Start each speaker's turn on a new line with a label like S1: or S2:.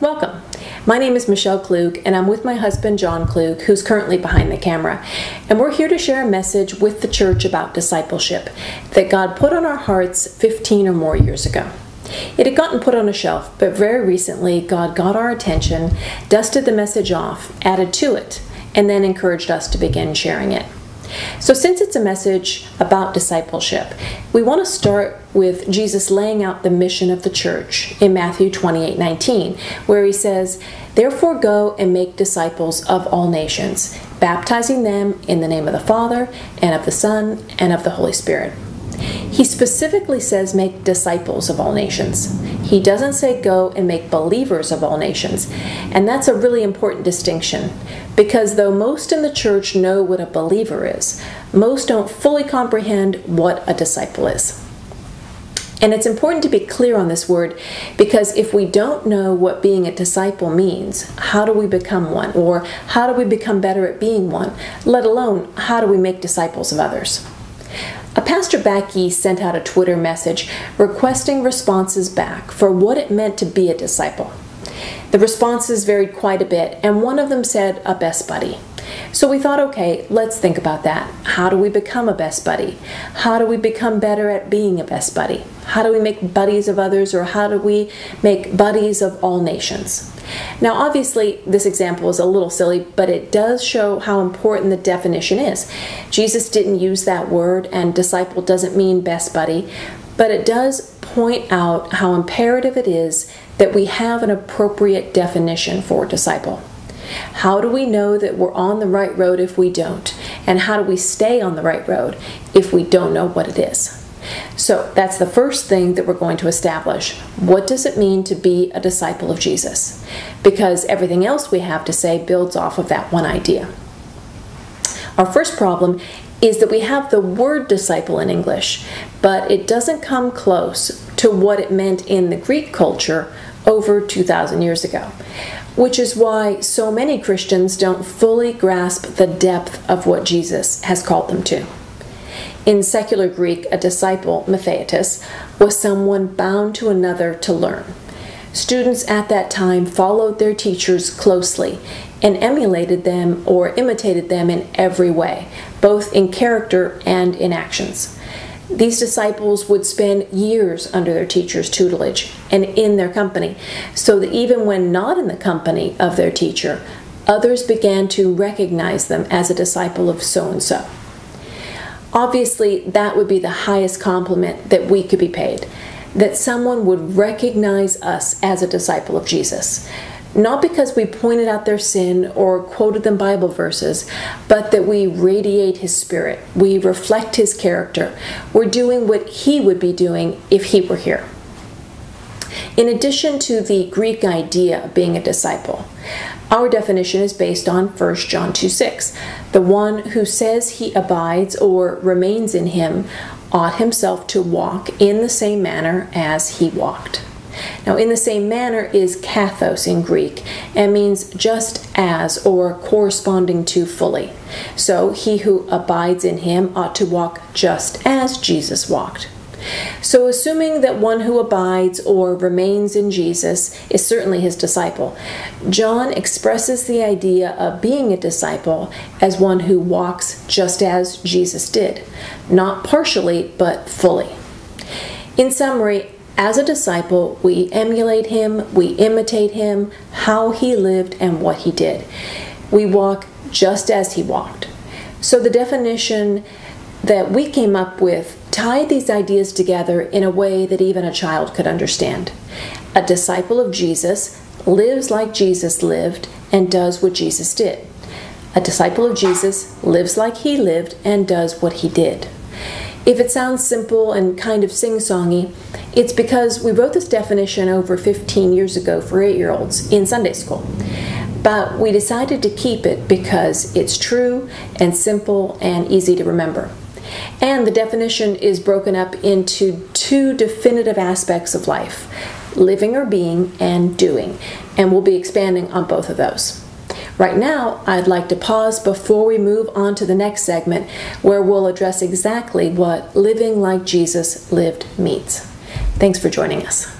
S1: Welcome. My name is Michelle Klug, and I'm with my husband John Klug, who's currently behind the camera. And we're here to share a message with the church about discipleship that God put on our hearts 15 or more years ago. It had gotten put on a shelf, but very recently God got our attention, dusted the message off, added to it, and then encouraged us to begin sharing it. So since it's a message about discipleship, we want to start with Jesus laying out the mission of the church in Matthew 28:19, where he says, "Therefore go and make disciples of all nations, baptizing them in the name of the Father, and of the Son, and of the Holy Spirit." He specifically says make disciples of all nations. He doesn't say go and make believers of all nations. And that's a really important distinction, because though most in the church know what a believer is, most don't fully comprehend what a disciple is. And it's important to be clear on this word, because if we don't know what being a disciple means, how do we become one? Or how do we become better at being one? Let alone, how do we make disciples of others? A pastor back east sent out a Twitter message requesting responses back for what it meant to be a disciple. The responses varied quite a bit, and one of them said a best buddy. So we thought, okay, let's think about that. How do we become a best buddy? How do we become better at being a best buddy? How do we make buddies of others, or how do we make buddies of all nations? Now, obviously, this example is a little silly, but it does show how important the definition is. Jesus didn't use that word, and disciple doesn't mean best buddy, but it does point out how imperative it is that we have an appropriate definition for disciple. How do we know that we're on the right road if we don't? And how do we stay on the right road if we don't know what it is? So that's the first thing that we're going to establish. What does it mean to be a disciple of Jesus? Because everything else we have to say builds off of that one idea. Our first problem is that we have the word disciple in English, but it doesn't come close to what it meant in the Greek culture over 2,000 years ago, which is why so many Christians don't fully grasp the depth of what Jesus has called them to. In secular Greek, a disciple, mathetes, was someone bound to another to learn. Students at that time followed their teachers closely and emulated them or imitated them in every way, both in character and in actions. These disciples would spend years under their teacher's tutelage and in their company, so that even when not in the company of their teacher, others began to recognize them as a disciple of so-and-so. Obviously, that would be the highest compliment that we could be paid, that someone would recognize us as a disciple of Jesus. Not because we pointed out their sin or quoted them Bible verses, but that we radiate His Spirit. We reflect His character. We're doing what He would be doing if He were here. In addition to the Greek idea of being a disciple, our definition is based on 1 John 2:6. The one who says he abides or remains in Him ought himself to walk in the same manner as He walked. Now, in the same manner is kathos in Greek, and means just as or corresponding to fully. So he who abides in Him ought to walk just as Jesus walked. So assuming that one who abides or remains in Jesus is certainly His disciple, John expresses the idea of being a disciple as one who walks just as Jesus did, not partially but fully. In summary, as a disciple, we emulate Him, we imitate Him, how He lived and what He did. We walk just as He walked. So the definition that we came up with tied these ideas together in a way that even a child could understand. A disciple of Jesus lives like Jesus lived and does what Jesus did. A disciple of Jesus lives like He lived and does what He did. If it sounds simple and kind of sing-songy, it's because we wrote this definition over 15 years ago for 8-year-olds in Sunday school. But we decided to keep it because it's true and simple and easy to remember. And the definition is broken up into two definitive aspects of life, living or being and doing. And we'll be expanding on both of those. Right now, I'd like to pause before we move on to the next segment, where we'll address exactly what living like Jesus lived means. Thanks for joining us.